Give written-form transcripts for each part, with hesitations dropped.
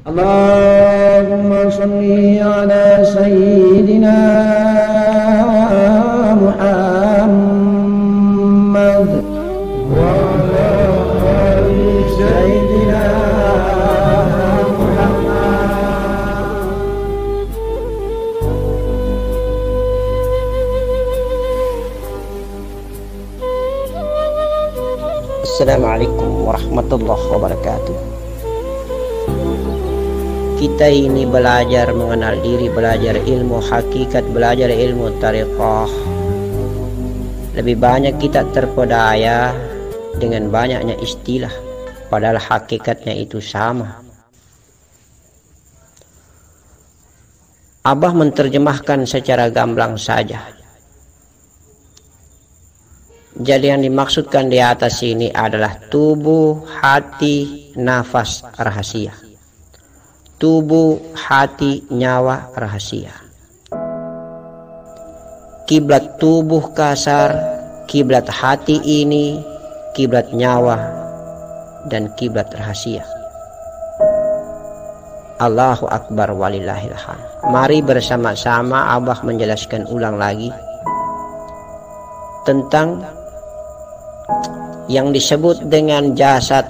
Allahumma salli ala sayyidina Muhammad wa ala ali sayyidina Muhammad. Assalamualaikum warahmatullahi wabarakatuh. Kita ini belajar mengenal diri, belajar ilmu hakikat, belajar ilmu tariqah. Lebih banyak kita terpedaya dengan banyaknya istilah, padahal hakikatnya itu sama. Abah menerjemahkan secara gamblang saja. Jadi yang dimaksudkan di atas ini adalah tubuh, hati, nafas, rahasia. Tubuh, hati, nyawa, rahasia. Kiblat tubuh kasar, kiblat hati ini, kiblat nyawa, dan kiblat rahasia. Allahu Akbar walillahil hamd. Mari bersama-sama Abah menjelaskan ulang lagi tentang yang disebut dengan jasad,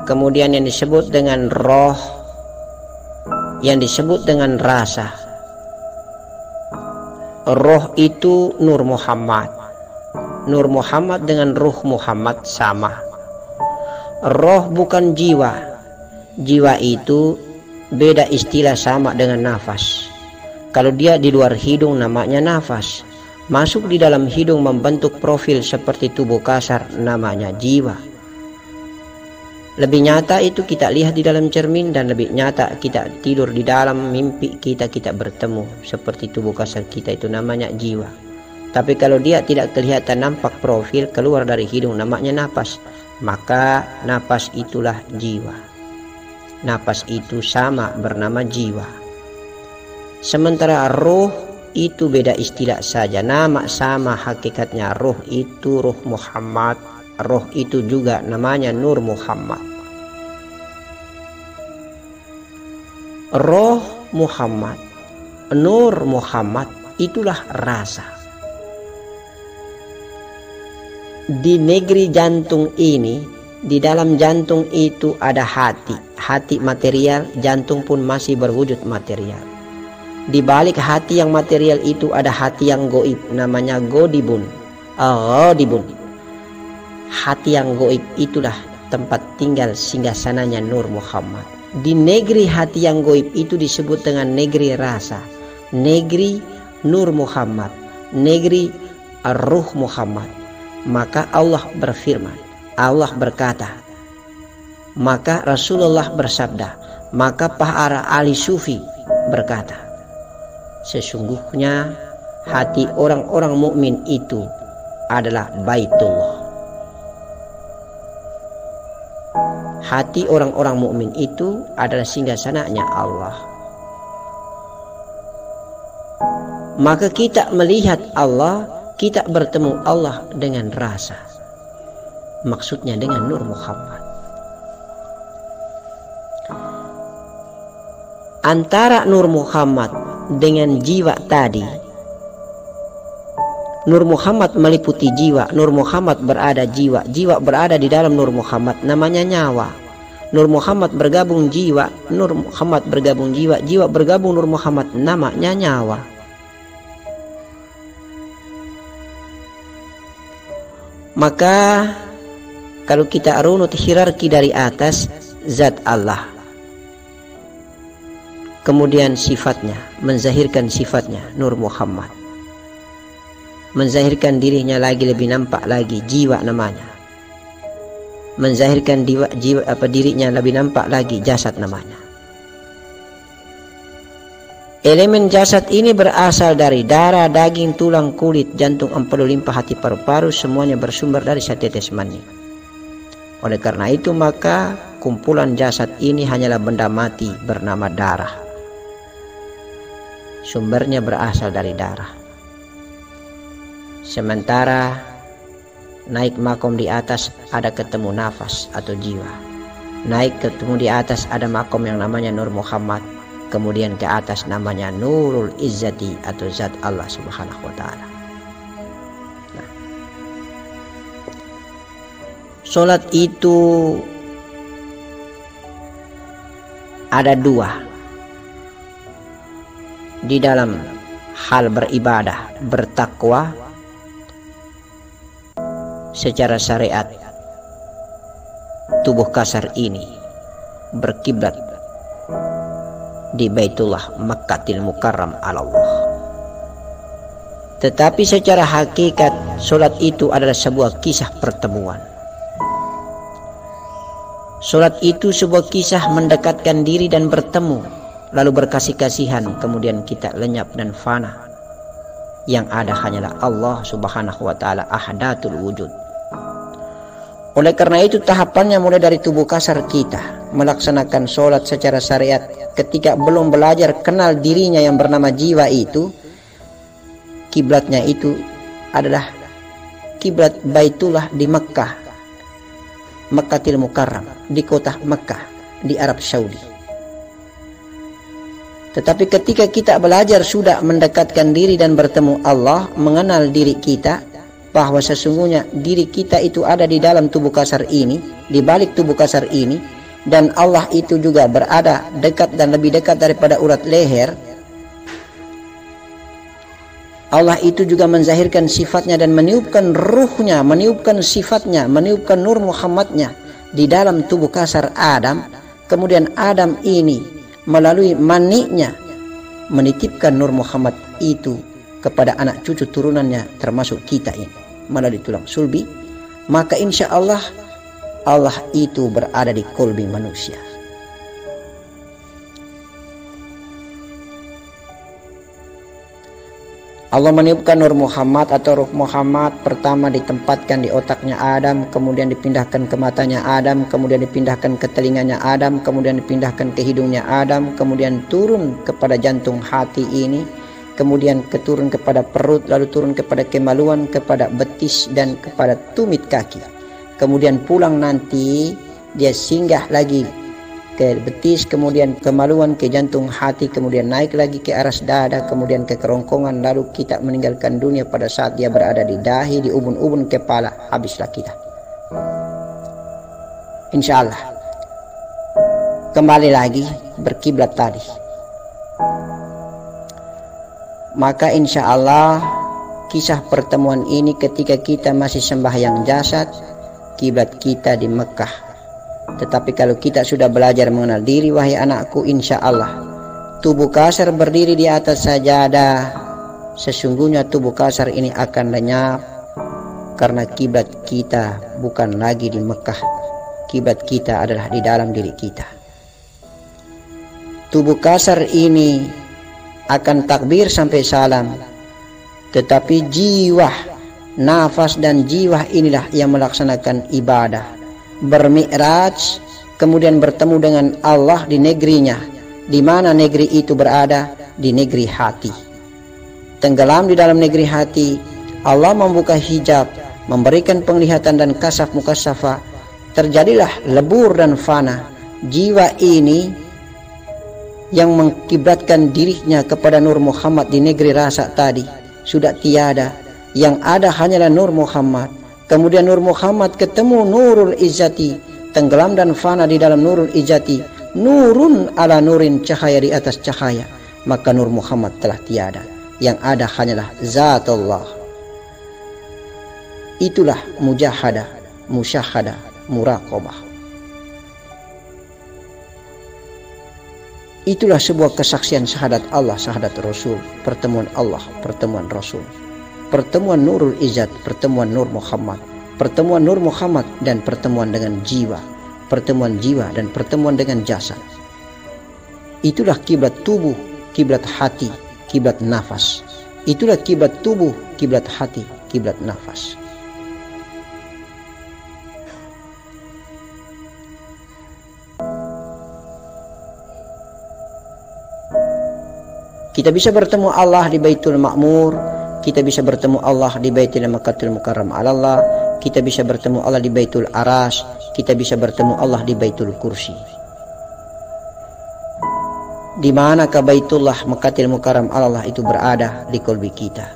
kemudian yang disebut dengan roh, yang disebut dengan rasa. Roh itu Nur Muhammad. Nur Muhammad dengan Ruh Muhammad sama. Roh bukan jiwa. Jiwa itu beda istilah, sama dengan nafas. Kalau dia di luar hidung namanya nafas. Masuk di dalam hidung membentuk profil seperti tubuh kasar namanya jiwa. Lebih nyata itu kita lihat di dalam cermin, dan lebih nyata kita tidur di dalam mimpi kita bertemu seperti tubuh kasar kita, itu namanya jiwa. Tapi kalau dia tidak kelihatan nampak profil keluar dari hidung namanya napas, maka napas itulah jiwa. Napas itu sama bernama jiwa. Sementara roh itu beda istilah saja, nama sama hakikatnya. Roh itu Ruh Muhammad, roh itu juga namanya Nur Muhammad. Roh Muhammad, Nur Muhammad, itulah rasa. Di negeri jantung ini, di dalam jantung itu ada hati. Hati material, jantung pun masih berwujud material. Di balik hati yang material itu ada hati yang goib, namanya godibun. Godibun. Hati yang goib itulah tempat tinggal singgasananya Nur Muhammad. Di negeri hati yang goib itu disebut dengan negeri rasa, negeri Nur Muhammad, negeri Ruh Muhammad. Maka Allah berfirman, Allah berkata, maka Rasulullah bersabda, maka para ahli sufi berkata, sesungguhnya hati orang-orang mukmin itu adalah Baitullah. Hati orang-orang mukmin itu adalah singgasananya Allah. Maka kita melihat Allah, kita bertemu Allah dengan rasa. Maksudnya dengan Nur Muhammad. Antara Nur Muhammad dengan jiwa tadi, Nur Muhammad meliputi jiwa, Nur Muhammad berada jiwa, jiwa berada di dalam Nur Muhammad, namanya nyawa. Nur Muhammad bergabung jiwa, Nur Muhammad bergabung jiwa, jiwa bergabung Nur Muhammad, namanya nyawa. Maka kalau kita runut hierarki dari atas, zat Allah, kemudian sifatnya, menzahirkan sifatnya Nur Muhammad, menzahirkan dirinya lagi lebih nampak lagi, jiwa namanya, menzahirkan dirinya lebih nampak lagi, jasad namanya. Elemen jasad ini berasal dari darah, daging, tulang, kulit, jantung, empedu, limpa, hati, paru-paru, semuanya bersumber dari setetes mani. Oleh karena itu maka kumpulan jasad ini hanyalah benda mati bernama darah. Sumbernya berasal dari darah. Sementara naik makom di atas ada ketemu nafas atau jiwa. naik ketemu di atas ada makom yang namanya Nur Muhammad, kemudian ke atas namanya Nurul Izzati atau Zat Allah Subhanahu wa Ta'ala. Nah, sholat itu ada dua di dalam hal beribadah, bertakwa secara syariat. Tubuh kasar ini berkiblat di Baitullah Makkatil Mukarram ala Allah. Tetapi secara hakikat solat itu adalah sebuah kisah pertemuan. Solat itu sebuah kisah mendekatkan diri dan bertemu, lalu berkasih-kasihan, kemudian kita lenyap dan fana. Yang ada hanyalah Allah Subhanahu wa Ta'ala, ahdatul wujud. Oleh karena itu tahapannya mulai dari tubuh kasar kita melaksanakan sholat secara syariat. Ketika belum belajar kenal dirinya yang bernama jiwa itu, kiblatnya itu adalah kiblat Baitullah di Mekkah, Makkatil Mukarram, di kota Mekkah di Arab Saudi. Tetapi ketika kita belajar sudah mendekatkan diri dan bertemu Allah, mengenal diri kita, bahwa sesungguhnya diri kita itu ada di dalam tubuh kasar ini, di balik tubuh kasar ini, dan Allah itu juga berada dekat dan lebih dekat daripada urat leher. Allah itu juga menzahirkan sifatnya dan meniupkan ruhnya, meniupkan sifatnya, meniupkan nur Muhammadnya di dalam tubuh kasar Adam. Kemudian Adam ini melalui maninya menitipkan nur Muhammad itu kepada anak cucu turunannya, termasuk kita ini, melalui tulang sulbi. Maka insya Allah Allah itu berada di kolbi manusia. Allah meniupkan nur Muhammad atau ruh Muhammad. Pertama ditempatkan di otaknya Adam, kemudian dipindahkan ke matanya Adam, kemudian dipindahkan ke telinganya Adam, kemudian dipindahkan ke hidungnya Adam, kemudian turun kepada jantung hati ini, kemudian turun kepada perut, lalu turun kepada kemaluan, kepada betis, dan kepada tumit kaki. Kemudian pulang nanti dia singgah lagi ke betis, kemudian kemaluan, ke jantung hati, kemudian naik lagi ke aras dada, kemudian ke kerongkongan, lalu kita meninggalkan dunia pada saat dia berada di dahi, di ubun-ubun kepala. Habislah kita, insya Allah. Kembali lagi berkiblat tadi. Maka insya Allah kisah pertemuan ini ketika kita masih sembahyang jasad, kiblat kita di Mekah. Tetapi kalau kita sudah belajar mengenal diri, wahai anakku, insya Allah tubuh kasar berdiri di atas sajadah. Sesungguhnya tubuh kasar ini akan lenyap, karena kiblat kita bukan lagi di Mekah. Kiblat kita adalah di dalam diri kita. Tubuh kasar ini akan takbir sampai salam, tetapi jiwa, nafas dan jiwa inilah yang melaksanakan ibadah, bermi'raj, kemudian bertemu dengan Allah di negerinya. Di mana negeri itu berada? Di negeri hati. Tenggelam di dalam negeri hati, Allah membuka hijab, memberikan penglihatan dan kasaf mukasafa. Terjadilah lebur dan fana. Jiwa ini yang mengkiblatkan dirinya kepada Nur Muhammad di negeri rasa tadi sudah tiada. Yang ada hanyalah Nur Muhammad. Kemudian Nur Muhammad ketemu Nurul Izzati, tenggelam dan fana di dalam Nurul Izzati. Nurun ala nurin, cahaya di atas cahaya. Maka Nur Muhammad telah tiada. Yang ada hanyalah Zatullah. Itulah mujahadah, musyahadah, muraqabah. Itulah sebuah kesaksian syahadat Allah, syahadat Rasul, pertemuan Allah, pertemuan Rasul, pertemuan Nurul Izzat, pertemuan Nur Muhammad, pertemuan Nur Muhammad dan pertemuan dengan jiwa, pertemuan jiwa dan pertemuan dengan jasad. Itulah kiblat tubuh, kiblat hati, kiblat nafas. Itulah kiblat tubuh, kiblat hati, kiblat nafas. Kita bisa bertemu Allah di Baitul Ma'mur, kita bisa bertemu Allah di Baitul Makkatil Mukarram ala Allah, kita bisa bertemu Allah di Baitul Arash, kita bisa bertemu Allah di Baitul Kursi. Di manakah Baitullah Mekkatil Mukarram Allah itu berada? Di kolbi kita.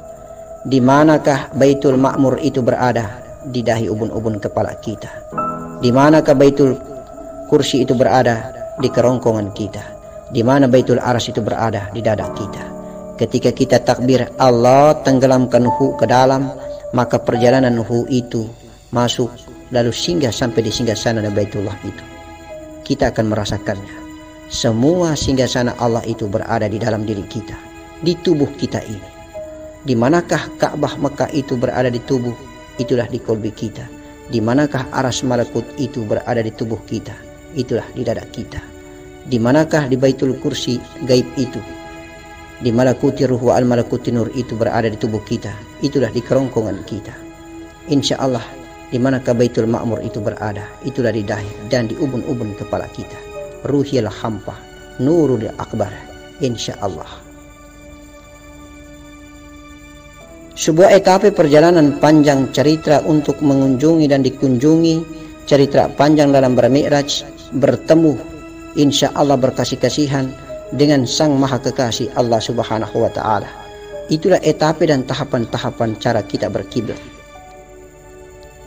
Di manakah Baitul Ma'mur itu berada? Di dahi ubun-ubun kepala kita. Di manakah Baitul Kursi itu berada? Di kerongkongan kita. Di mana Baitul Arsy itu berada? Di dada kita. Ketika kita takbir Allah tenggelamkan hu ke dalam, maka perjalanan hu itu masuk lalu singgah sampai di singgasana Baitullah itu. Kita akan merasakannya. Semua singgasana Allah itu berada di dalam diri kita, di tubuh kita ini. Di manakah Ka'bah Mekah itu berada di tubuh? Itulah di kolbi kita. Di manakah aras malakut itu berada di tubuh kita? Itulah di dada kita. Di manakah di Baitul Kursi gaib itu? Di malakuti ruh wa al malakuti nur itu berada di tubuh kita? Itulah di kerongkongan kita. Insya Allah, di manakah Baitul Ma'mur itu berada? Itulah di dahi dan di ubun-ubun kepala kita. Ruhil hampa, nurul akbar, insya Allah. Sebuah etape perjalanan panjang cerita untuk mengunjungi dan dikunjungi, cerita panjang dalam bermi'raj, bertemu insya Allah berkasih-kasihan dengan Sang Maha Kekasih Allah Subhanahu wa Ta'ala. Itulah etape dan tahapan-tahapan cara kita berkiblat.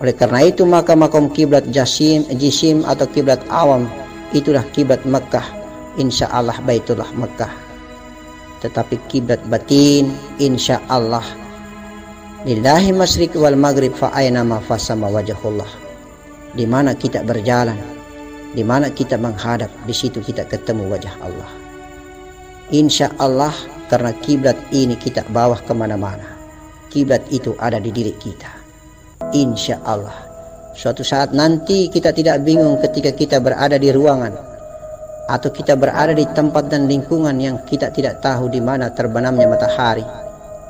Oleh karena itu maka makom kiblat jisim atau kiblat awam itulah kiblat Mekah, insya Allah Baitullah Mekah. Tetapi kiblat batin insya Allah lillahi masyriq wal maghrib fa aina ma fasama wajhullah. Di mana kita berjalan, di mana kita menghadap, di situ kita ketemu wajah Allah. Insya Allah, karena kiblat ini kita bawa kemana-mana. Kiblat itu ada di diri kita. Insya Allah. Suatu saat nanti kita tidak bingung ketika kita berada di ruangan atau kita berada di tempat dan lingkungan yang kita tidak tahu di mana terbenamnya matahari.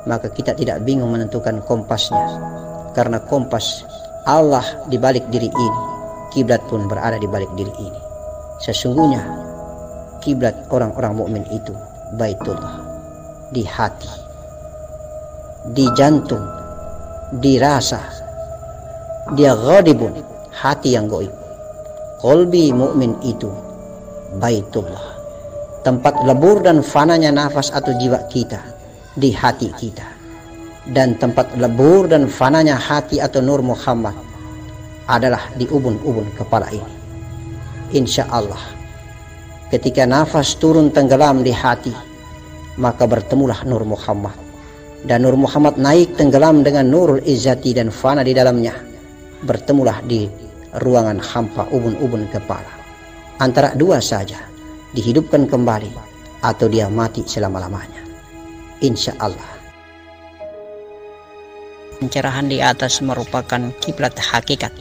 Maka kita tidak bingung menentukan kompasnya, karena kompas Allah di balik diri ini, kiblat pun berada di balik diri ini. Sesungguhnya kiblat orang-orang mukmin itu Baitullah, di hati, di jantung, di rasa. Dia ghadibun, hati yang goib. Kolbi mukmin itu Baitullah, tempat lebur dan fananya nafas atau jiwa kita di hati kita, dan tempat lebur dan fananya hati atau nur Muhammad adalah di ubun-ubun kepala ini. Insya Allah, ketika nafas turun tenggelam di hati, maka bertemulah nur Muhammad, dan nur Muhammad naik tenggelam dengan nurul izzati dan fana di dalamnya. Bertemulah di ruangan hampa ubun-ubun kepala. Antara dua saja, dihidupkan kembali atau dia mati selama-lamanya. Insya Allah. Pencerahan di atas merupakan kiblat hakikat.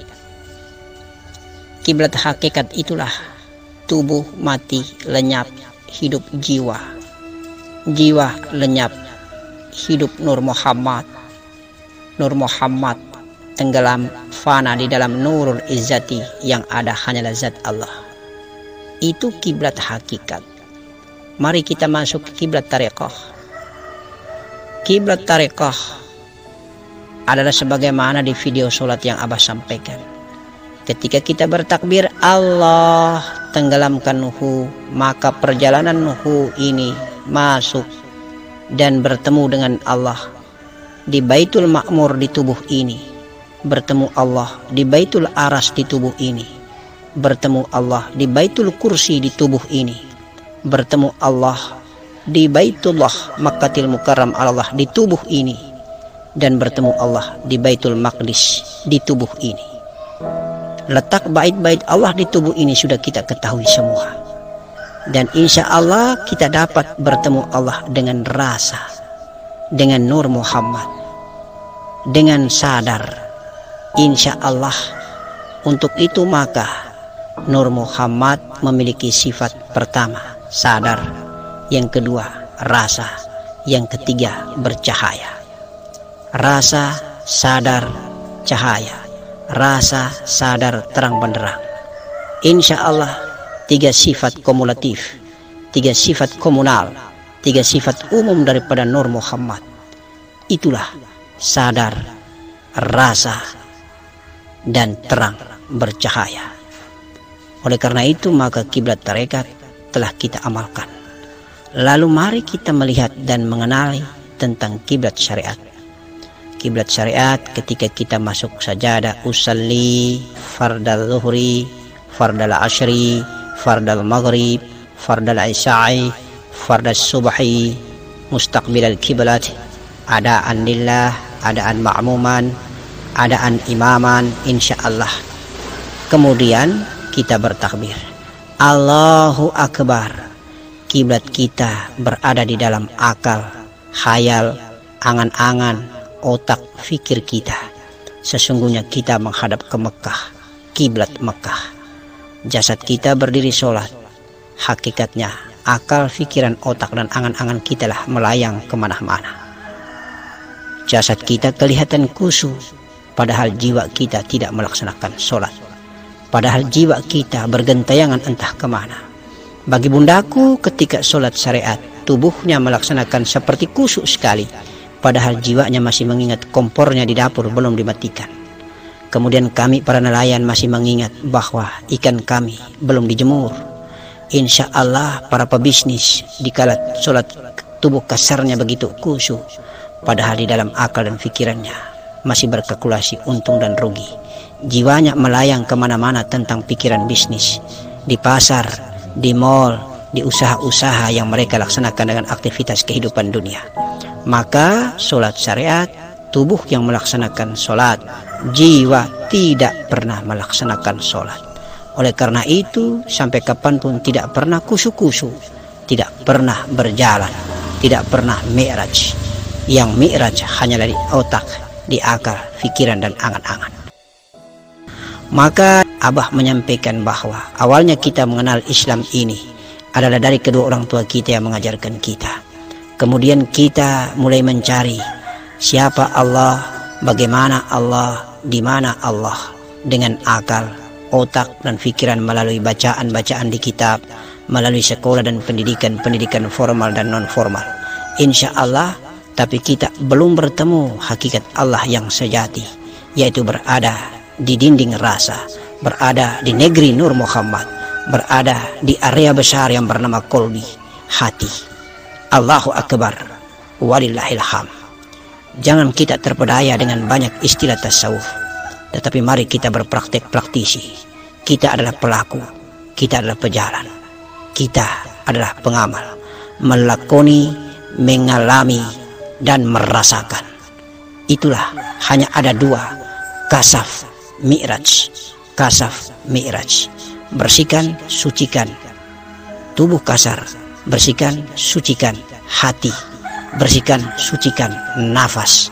Kiblat hakikat itulah tubuh mati lenyap, hidup jiwa. Jiwa lenyap, hidup Nur Muhammad. Nur Muhammad tenggelam fana di dalam nurul izzati yang ada hanyalah zat Allah. Itu kiblat hakikat. Mari kita masuk ke kiblat tareqah. Kiblat tareqah adalah sebagaimana di video sholat yang Abah sampaikan. Ketika kita bertakbir Allah tenggelamkan nuhu, maka perjalanan nuhu ini masuk dan bertemu dengan Allah di Baitul Ma'mur di tubuh ini. Bertemu Allah di Baitul Aras di tubuh ini. Bertemu Allah di Baitul Kursi di tubuh ini. Bertemu Allah di Baitullah Mekkatil Mukarram Allah di tubuh ini. Dan bertemu Allah di Baitul Maqdis di tubuh ini. Letak bait-bait Allah di tubuh ini sudah kita ketahui semua. Dan insya Allah kita dapat bertemu Allah dengan rasa, dengan Nur Muhammad, dengan sadar. Insya Allah. Untuk itu maka Nur Muhammad memiliki sifat pertama sadar, yang kedua rasa, yang ketiga bercahaya. Rasa, sadar, cahaya. Rasa, sadar, terang benderang. Insya Allah 3 sifat kumulatif, 3 sifat komunal, 3 sifat umum daripada Nur Muhammad. Itulah sadar, rasa, dan terang bercahaya. Oleh karena itu maka kiblat tarekat telah kita amalkan. Lalu mari kita melihat dan mengenali tentang kiblat syariat. Kiblat syariat ketika kita masuk sajadah, usalli fardal zuhri, fardal ashri, fardal maghrib, fardal isya'i, fardal subhi, mustaqbilal kiblat, adaan lillah, adaan ma'muman, adaan imaman, insyaallah. Kemudian kita bertakbir, Allahu Akbar. Kiblat kita berada di dalam akal, khayal, angan-angan, otak, fikir kita. Sesungguhnya kita menghadap ke Mekah, kiblat Mekah. Jasad kita berdiri sholat. Hakikatnya akal, fikiran, otak, dan angan-angan kita lah melayang kemana-mana. Jasad kita kelihatan khusyuk, padahal jiwa kita tidak melaksanakan sholat. Padahal jiwa kita bergentayangan entah kemana. Bagi bundaku ketika sholat syariat, tubuhnya melaksanakan seperti khusyuk sekali, padahal jiwanya masih mengingat kompornya di dapur belum dimatikan. Kemudian kami para nelayan masih mengingat bahwa ikan kami belum dijemur. Insya Allah para pebisnis dikala sholat tubuh kasarnya begitu khusyuk, padahal di dalam akal dan pikirannya masih berkalkulasi untung dan rugi. Jiwanya melayang kemana-mana tentang pikiran bisnis, di pasar, di mall, di usaha-usaha yang mereka laksanakan dengan aktivitas kehidupan dunia. Maka sholat syariat, tubuh yang melaksanakan sholat, jiwa tidak pernah melaksanakan sholat. Oleh karena itu sampai kapanpun tidak pernah khusyuk-khusyuk, tidak pernah berjalan, tidak pernah mi'raj. Yang mi'raj hanyalah di otak, di akal, pikiran, dan angan-angan. Maka Abah menyampaikan bahwa awalnya kita mengenal Islam ini adalah dari kedua orang tua kita yang mengajarkan kita. Kemudian kita mulai mencari siapa Allah, bagaimana Allah, di mana Allah, dengan akal, otak, dan pikiran melalui bacaan-bacaan di kitab, melalui sekolah dan pendidikan formal dan non formal. Insya Allah, tapi kita belum bertemu hakikat Allah yang sejati, yaitu berada di dinding rasa, berada di negeri Nur Muhammad, berada di area besar yang bernama kolbi, hati. Allahu Akbar, walillahil hamd. Jangan kita terpedaya dengan banyak istilah tasawuf, tetapi mari kita berpraktek praktisi. Kita adalah pelaku, kita adalah pejalan, kita adalah pengamal, melakoni, mengalami, dan merasakan. Itulah hanya ada dua, kasaf, mi'raj. Kasaf, mi'raj. Bersihkan, sucikan tubuh kasar, bersihkan, sucikan hati, bersihkan, sucikan nafas.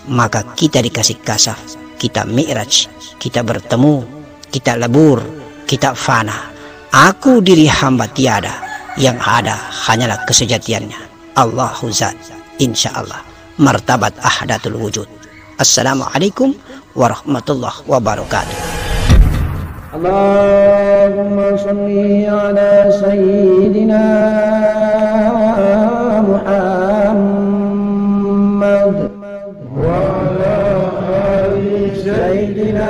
Maka kita dikasih kasaf, kita mi'raj, kita bertemu, kita lebur, kita fana. Aku diri hamba tiada, yang ada hanyalah kesejatiannya. Allahu Zat, insya Allah, martabat ahdatul wujud. Assalamualaikum warahmatullahi wabarakatuh. Allahumma salli ala sayyidina Muhammad wa ala ali sayyidina